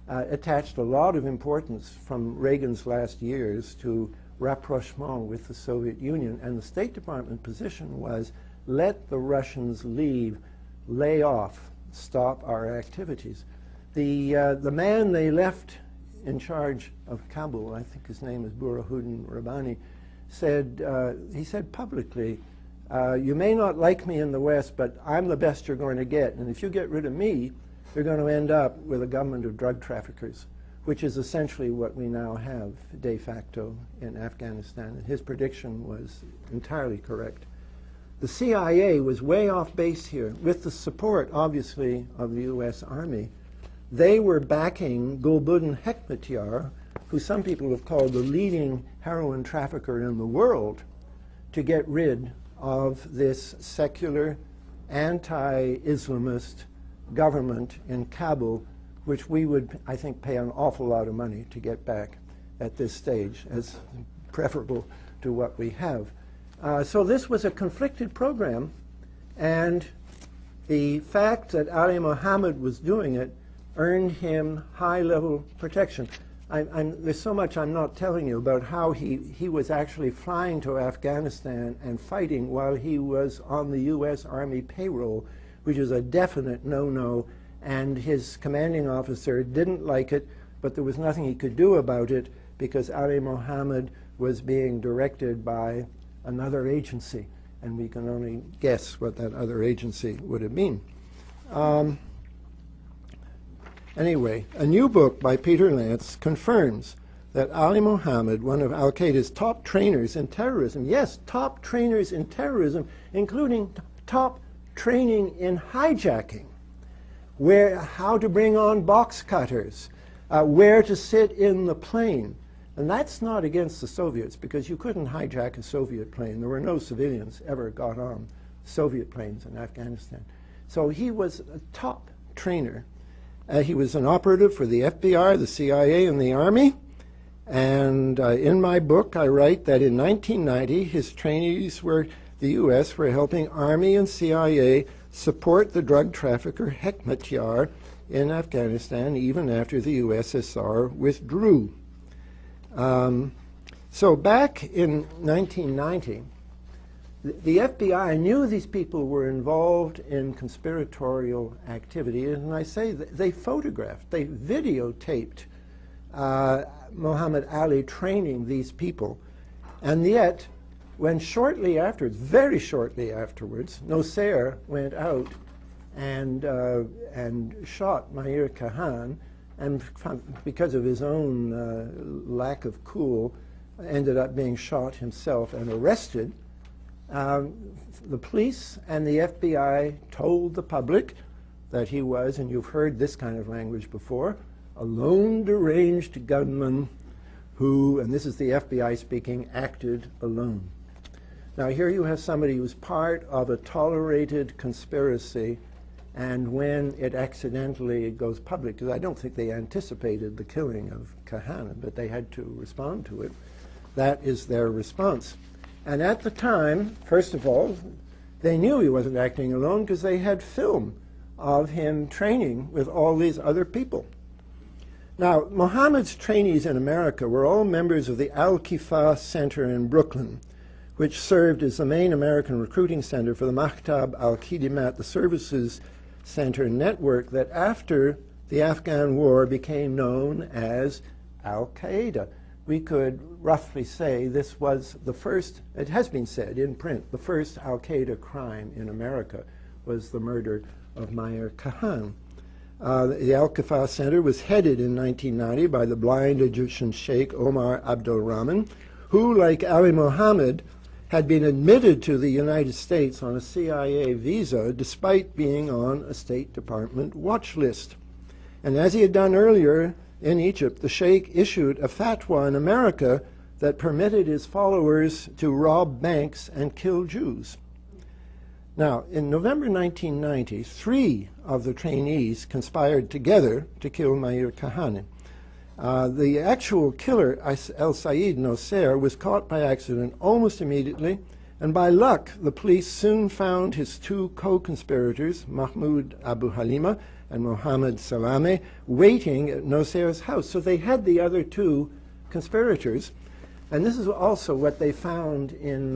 attached a lot of importance from Reagan's last years to rapprochement with the Soviet Union, and the State Department position was, let the Russians leave, lay off, stop our activities. The man they left in charge of Kabul, I think his name is Burhanuddin Rabbani, he said publicly, You may not like me in the West, but I'm the best you're going to get. And if you get rid of me, you're going to end up with a government of drug traffickers, which is essentially what we now have de facto in Afghanistan. And his prediction was entirely correct. The CIA was way off base here, with the support, obviously, of the U.S. Army. They were backing Gulbuddin Hekmatyar, who some people have called the leading heroin trafficker in the world, to get rid of this secular, anti-Islamist government in Kabul, which we would, I think, pay an awful lot of money to get back at this stage as preferable to what we have. So this was a conflicted program, and the fact that Ali Mohammed was doing it earned him high-level protection. There's so much I'm not telling you about how he was actually flying to Afghanistan and fighting while he was on the U.S. Army payroll, which is a definite no-no, and his commanding officer didn't like it, but there was nothing he could do about it because Ali Mohammed was being directed by another agency, and we can only guess what that other agency would have been. Anyway, a new book by Peter Lance confirms that Ali Mohammed, one of al-Qaeda's top trainers in terrorism, yes, top trainers in terrorism, including top training in hijacking, how to bring on box cutters, where to sit in the plane. And that's not against the Soviets, because you couldn't hijack a Soviet plane. There were no civilians ever got on Soviet planes in Afghanistan. So he was a top trainer. He was an operative for the FBI, the CIA, and the Army. And in my book, I write that in 1990, his trainees the U.S. were helping Army and CIA support the drug trafficker Hekmatyar in Afghanistan, even after the USSR withdrew. So back in 1990, the FBI knew these people were involved in conspiratorial activity, and I say they photographed, they videotaped Muhammad Ali training these people. And yet, when shortly afterwards, very shortly afterwards, Nosair went out and shot Mahir Khan, and because of his own lack of cool, ended up being shot himself and arrested. The police and the FBI told the public that he was, and you've heard this kind of language before, a lone deranged gunman who, and this is the FBI speaking, acted alone. Now here you have somebody who's part of a tolerated conspiracy, and when it accidentally goes public, because I don't think they anticipated the killing of Khan, but they had to respond to it, that is their response. And at the time, first of all, they knew he wasn't acting alone because they had film of him training with all these other people. Now, Mohammed's trainees in America were all members of the Al-Kifa Center in Brooklyn, which served as the main American recruiting center for the Maktab al-Khidimat, the services center network that after the Afghan war became known as Al-Qaeda. We could roughly say this was the first, it has been said in print, the first Al-Qaeda crime in America was the murder of Mahir Khan. The Al-Kifa Center was headed in 1990 by the blind Egyptian Sheikh Omar Abdul Rahman, who, like Ali Mohammed, had been admitted to the United States on a CIA visa despite being on a State Department watch list. And as he had done earlier in Egypt, the Sheikh issued a fatwa in America that permitted his followers to rob banks and kill Jews. Now, in November 1990, 3 of the trainees conspired together to kill Mahir Khan. The actual killer, El-Sayed Nosair, was caught by accident almost immediately, and by luck, the police soon found his 2 co-conspirators, Mahmoud Abu Halima and Mohammed Salame, waiting at Nosair's house. So they had the other 2 conspirators, and this is also what they found in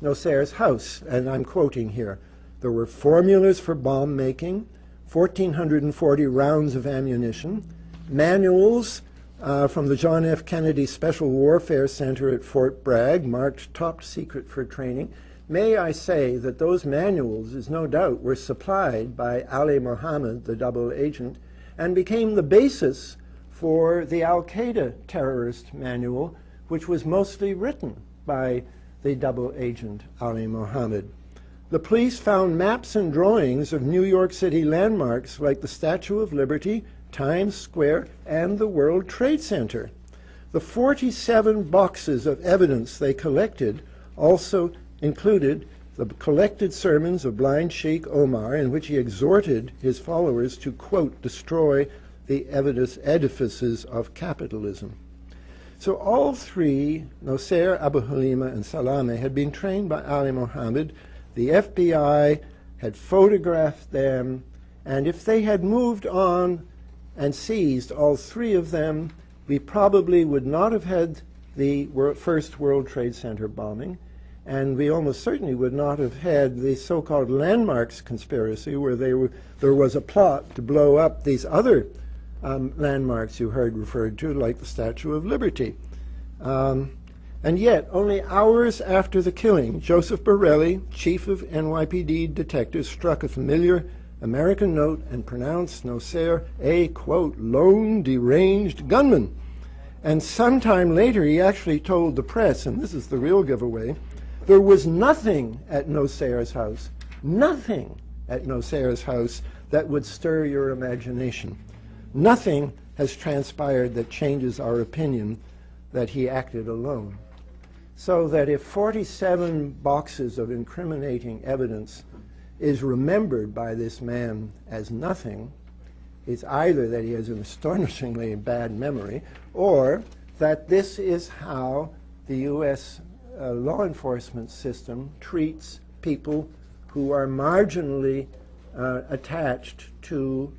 Nosair's house, and I'm quoting here. There were formulas for bomb making, 1,440 rounds of ammunition, manuals from the John F. Kennedy Special Warfare Center at Fort Bragg, marked top secret for training. May I say that those manuals, is no doubt, were supplied by Ali Mohammed, the double agent, and became the basis for the Al-Qaeda terrorist manual, which was mostly written by the double agent Ali Mohammed. The police found maps and drawings of New York City landmarks like the Statue of Liberty, Times Square, and the World Trade Center. The 47 boxes of evidence they collected also included the collected sermons of blind Sheikh Omar, in which he exhorted his followers to, quote, destroy the edifices of capitalism. So all three, Nosair, Abu Halima, and Salameh, had been trained by Ali Mohammed. The FBI had photographed them, and if they had moved on and seized all three of them, we probably would not have had the first World Trade Center bombing, and we almost certainly would not have had the so-called landmarks conspiracy, where there was a plot to blow up these other landmarks you heard referred to, like the Statue of Liberty. And yet, only hours after the killing, Joseph Borelli, chief of NYPD detectives, struck a familiar American note and pronounced Nosair a, quote, lone, deranged gunman. And sometime later, he actually told the press, and this is the real giveaway, there was nothing at Nosair's house, nothing at Nosair's house that would stir your imagination. Nothing has transpired that changes our opinion that he acted alone. So that if 47 boxes of incriminating evidence is remembered by this man as nothing, it's either that he has an astonishingly bad memory, or that this is how the U.S. Law enforcement system treats people who are marginally attached to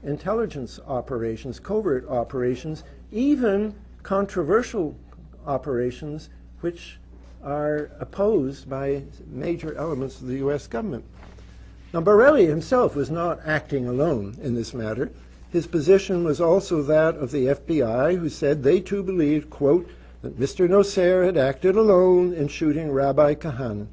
intelligence operations, covert operations, even controversial operations which are opposed by major elements of the U.S. government. Now, Borelli himself was not acting alone in this matter. His position was also that of the FBI, who said they too believed, quote, that Mr. Nosair had acted alone in shooting Rabbi Kahane.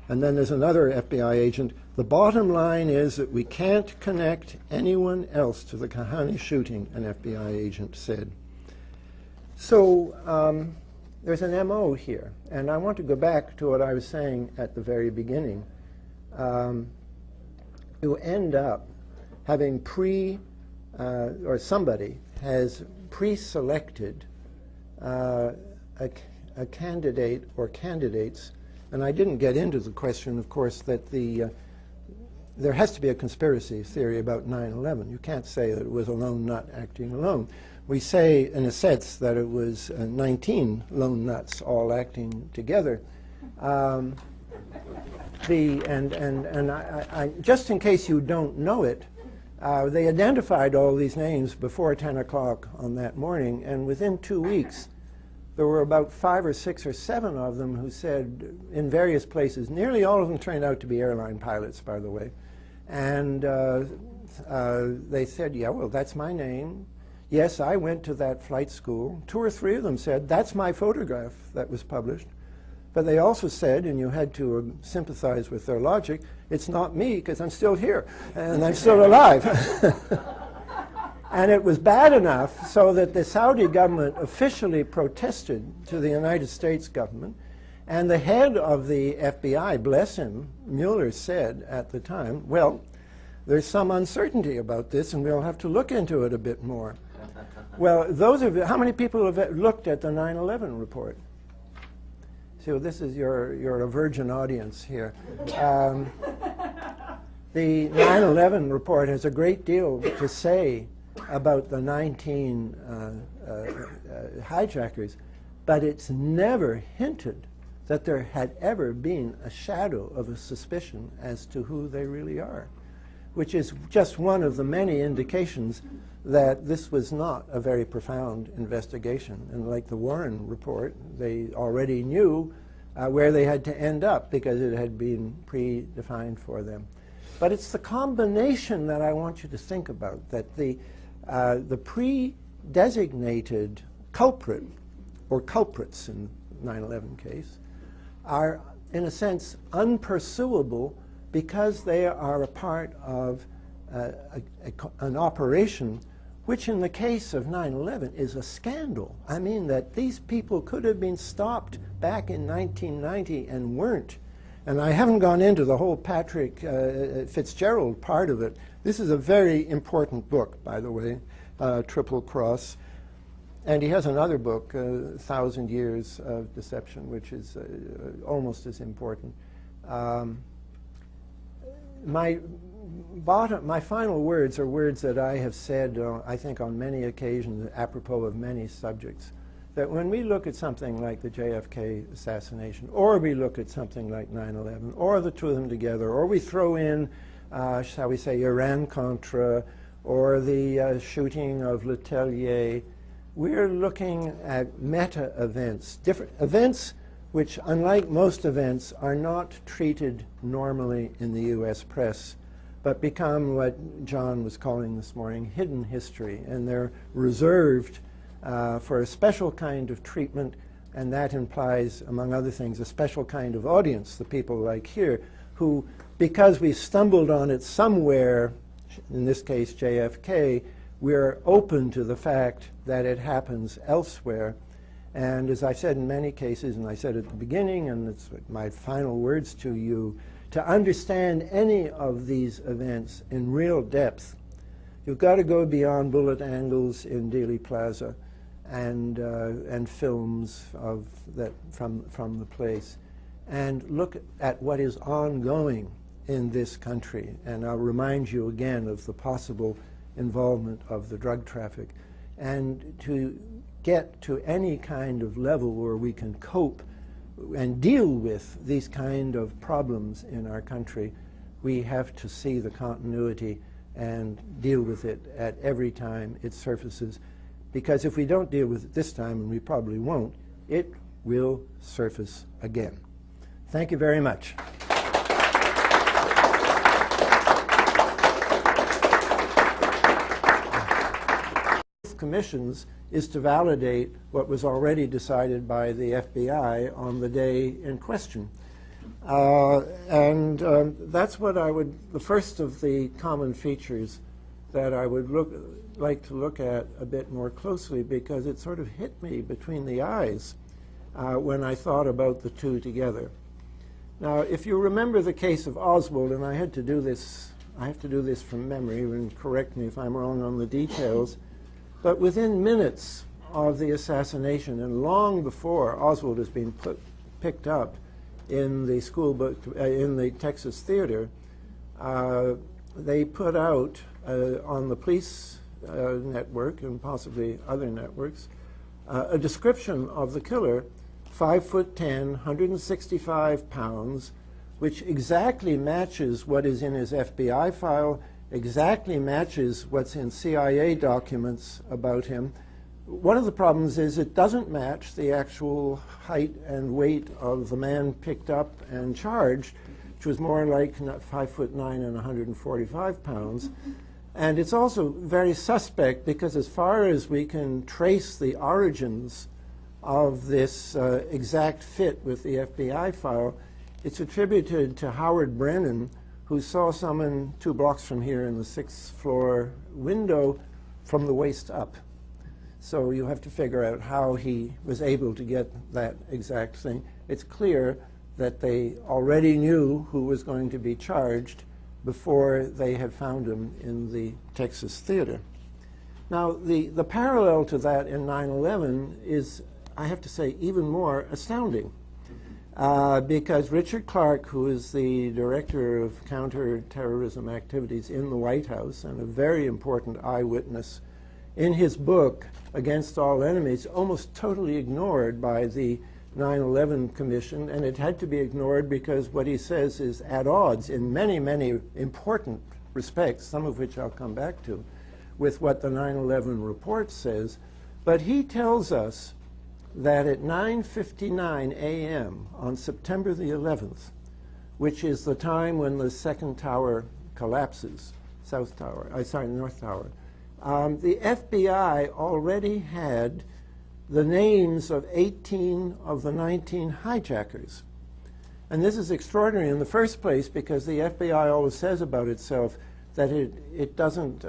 And then there's another FBI agent. The bottom line is that we can't connect anyone else to the Kahane shooting, an FBI agent said. So there's an MO here. And I want to go back to what I was saying at the very beginning. You end up having or somebody has pre-selected a candidate or candidates, and I didn't get into the question, of course, that there has to be a conspiracy theory about 9/11. You can't say that it was a lone nut acting alone. We say, in a sense, that it was 19 lone nuts all acting together. Just in case you don't know it, they identified all these names before 10 o'clock on that morning, and within 2 weeks, there were about 5 or 6 or 7 of them who said, in various places, nearly all of them turned out to be airline pilots, by the way, and they said, yeah, well, that's my name. Yes, I went to that flight school. 2 or 3 of them said, that's my photograph that was published. But they also said, and you had to sympathize with their logic, it's not me because I'm still here and I'm still alive. And it was bad enough so that the Saudi government officially protested to the United States government, and the head of the FBI, bless him, Mueller, said at the time, well, there's some uncertainty about this and we'll have to look into it a bit more. Well, how many people have looked at the 9/11 report? So this is you're a virgin audience here. The 9/11 report has a great deal to say about the 19 hijackers, but it's never hinted that there had ever been a shadow of a suspicion as to who they really are, which is just one of the many indications that this was not a very profound investigation. And like the Warren report, they already knew where they had to end up because it had been predefined for them. But it's the combination that I want you to think about, that the designated culprit, or culprits in 9/11 case, are in a sense unpursuable because they are a part of an operation which in the case of 9/11 is a scandal. I mean that these people could have been stopped back in 1990 and weren't. And I haven't gone into the whole Patrick Fitzgerald part of it. This is a very important book, by the way, Triple Cross. And he has another book, 1,000 Years of Deception, which is almost as important. My final words are words that I have said, I think, on many occasions, apropos of many subjects, that when we look at something like the JFK assassination, or we look at something like 9/11, or the two of them together, or we throw in, shall we say, Iran-Contra, or the shooting of Letellier, we're looking at meta-events, different events which, unlike most events, are not treated normally in the U.S. press, but become what John was calling this morning hidden history, and they're reserved for a special kind of treatment, and that implies, among other things, a special kind of audience, the people like here, who, because we stumbled on it somewhere, in this case JFK, we're open to the fact that it happens elsewhere. And as I said in many cases, and I said at the beginning, and it's my final words to you, to understand any of these events in real depth, you've got to go beyond bullet angles in Dealey Plaza and films of that from the place, and look at what is ongoing in this country. And I'll remind you again of the possible involvement of the drug traffic, and to get to any kind of level where we can cope and deal with these kind of problems in our country, we have to see the continuity and deal with it at every time it surfaces. Because if we don't deal with it this time, and we probably won't, it will surface again. Thank you very much. Commissions is to validate what was already decided by the FBI on the day in question. That's what I would, the first of the common features that I would like to look at a bit more closely, because it sort of hit me between the eyes when I thought about the two together. Now, if you remember the case of Oswald, and I have to do this from memory, and correct me if I'm wrong on the details, but within minutes of the assassination, and long before Oswald has been picked up in the in the Texas theater, they put out on the police network and possibly other networks a description of the killer, 5'10", 165 pounds, which exactly matches what is in his FBI file, exactly matches what's in CIA documents about him. One of the problems is it doesn't match the actual height and weight of the man picked up and charged, which was more like 5'9" and 145 pounds. And it's also very suspect because as far as we can trace the origins of this exact fit with the FBI file, it's attributed to Howard Brennan, who saw someone 2 blocks from here in the 6th floor window from the waist up. So you have to figure out how he was able to get that exact thing. It's clear that they already knew who was going to be charged before they had found him in the Texas theater. Now, the parallel to that in 9/11 is, I have to say, even more astounding. Because Richard Clarke, who is the director of counterterrorism activities in the White House and a very important eyewitness, in his book, Against All Enemies, almost totally ignored by the 9/11 Commission, and it had to be ignored because what he says is at odds in many, many important respects, some of which I'll come back to, with what the 9/11 report says. But he tells us that at 9:59 a.m. on September the 11th, which is the time when the second tower collapses, North Tower, The FBI already had the names of 18 of the 19 hijackers. And this is extraordinary in the first place because the FBI always says about itself that it doesn't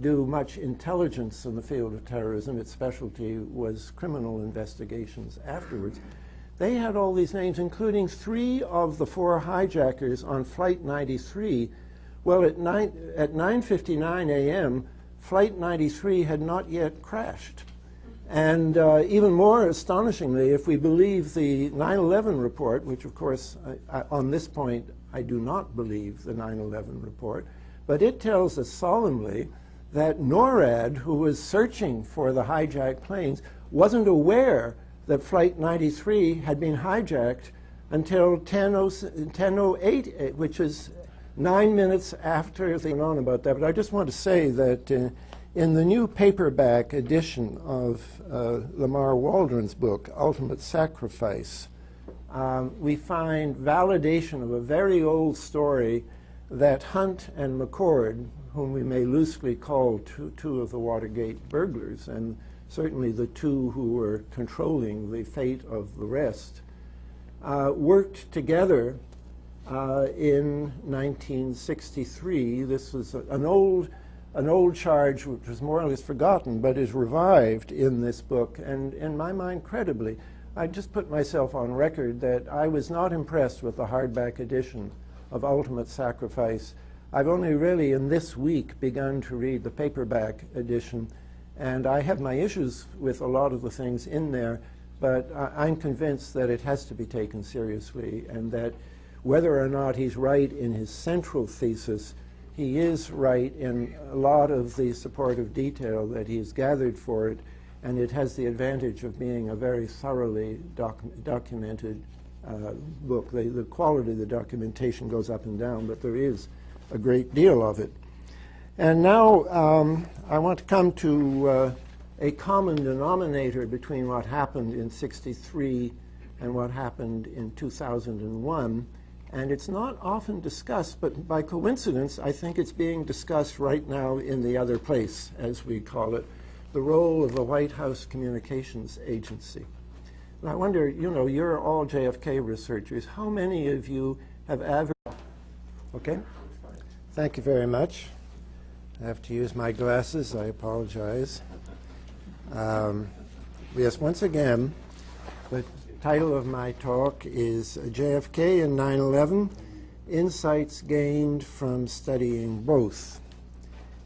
do much intelligence in the field of terrorism. Its specialty was criminal investigations afterwards. They had all these names, including 3 of the 4 hijackers on Flight 93. Well, at 9:59 a.m., Flight 93 had not yet crashed. And even more astonishingly, if we believe the 9/11 report, which of course, on this point, I do not believe the 9/11 report, but it tells us solemnly that NORAD, who was searching for the hijacked planes, wasn't aware that Flight 93 had been hijacked until 10:08, which is 9 minutes after they went on about that. But I just want to say that in the new paperback edition of Lamar Waldron's book, Ultimate Sacrifice, we find validation of a very old story that Hunt and McCord, whom we may loosely call two of the Watergate burglars, and certainly the 2 who were controlling the fate of the rest, worked together in 1963. This was an old charge which was more or less forgotten, but is revived in this book, and in my mind, credibly. I just put myself on record that I was not impressed with the hardback edition of Ultimate Sacrifice. I've only really in this week begun to read the paperback edition, and I have my issues with a lot of the things in there, but I'm convinced that it has to be taken seriously, and that whether or not he's right in his central thesis, he is right in a lot of the supportive detail that he's gathered for it, and it has the advantage of being a very thoroughly documented book. The quality of the documentation goes up and down, but there is a great deal of it. And now I want to come to a common denominator between what happened in '63 and what happened in 2001. And it's not often discussed, but by coincidence, I think it's being discussed right now in the other place, as we call it, the role of the White House Communications Agency. And I wonder, you know, you're all JFK researchers. How many of you have ever... Okay? Thank you very much. I have to use my glasses. I apologize. Yes, once again, the title of my talk is JFK and 9/11, Insights Gained from Studying Both.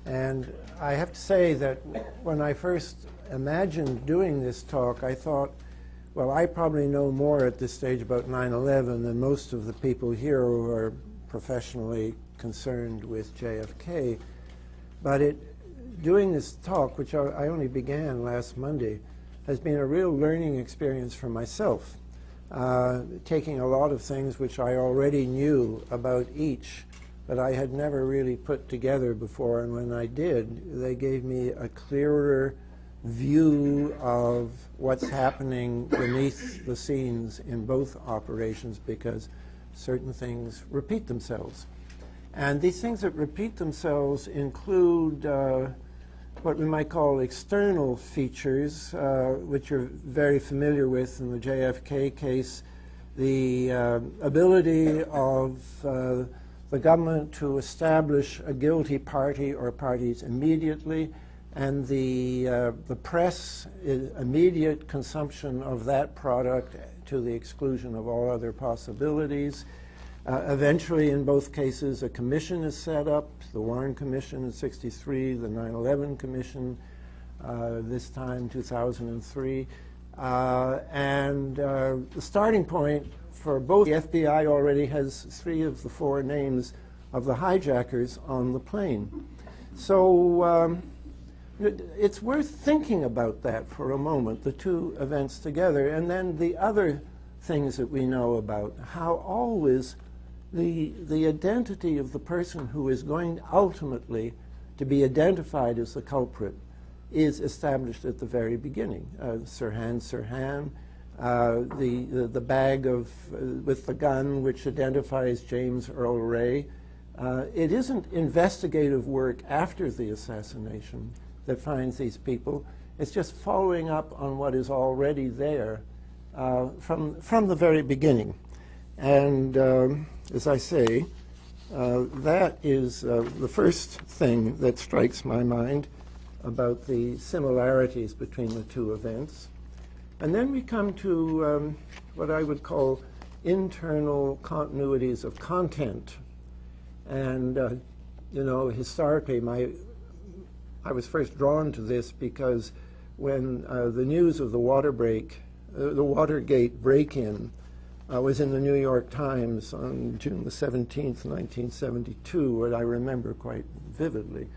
And I have to say that when I first imagined doing this talk, I thought, well, I probably know more at this stage about 9/11 than most of the people here who are professionally concerned with JFK. But doing this talk, which I only began last Monday, has been a real learning experience for myself, taking a lot of things which I already knew about each, but I had never really put together before, and when I did, they gave me a clearer view of what's happening beneath the scenes in both operations, because certain things repeat themselves. And these things that repeat themselves include what we might call external features, which you're very familiar with in the JFK case, the ability of the government to establish a guilty party or parties immediately, and the press immediate consumption of that product to the exclusion of all other possibilities. Eventually, in both cases, a commission is set up, the Warren Commission in '63, the 9/11 Commission, this time 2003. And the starting point for both, the FBI already has 3 of the 4 names of the hijackers on the plane. So it's worth thinking about that for a moment, the 2 events together, and then the other things that we know about, how always the identity of the person who is going ultimately to be identified as the culprit is established at the very beginning. Sirhan, the bag with the gun which identifies James Earl Ray. It isn't investigative work after the assassination that finds these people. It's just following up on what is already there from the very beginning. And as I say, that is the first thing that strikes my mind about the similarities between the two events. And then we come to what I would call internal continuities of content. And, you know, historically, I was first drawn to this because when the news of the Watergate break-in was in the New York Times on June the 17th, 1972, what I remember quite vividly,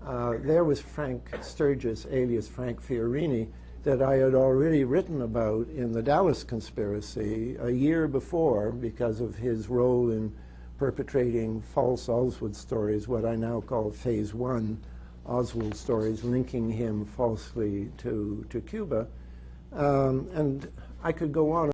there was Frank Sturgis, alias Frank Fiorini, that I had already written about in the Dallas conspiracy a year before because of his role in perpetrating false Oswald stories, what I now call Phase 1 Oswald stories, linking him falsely to Cuba. And I could go on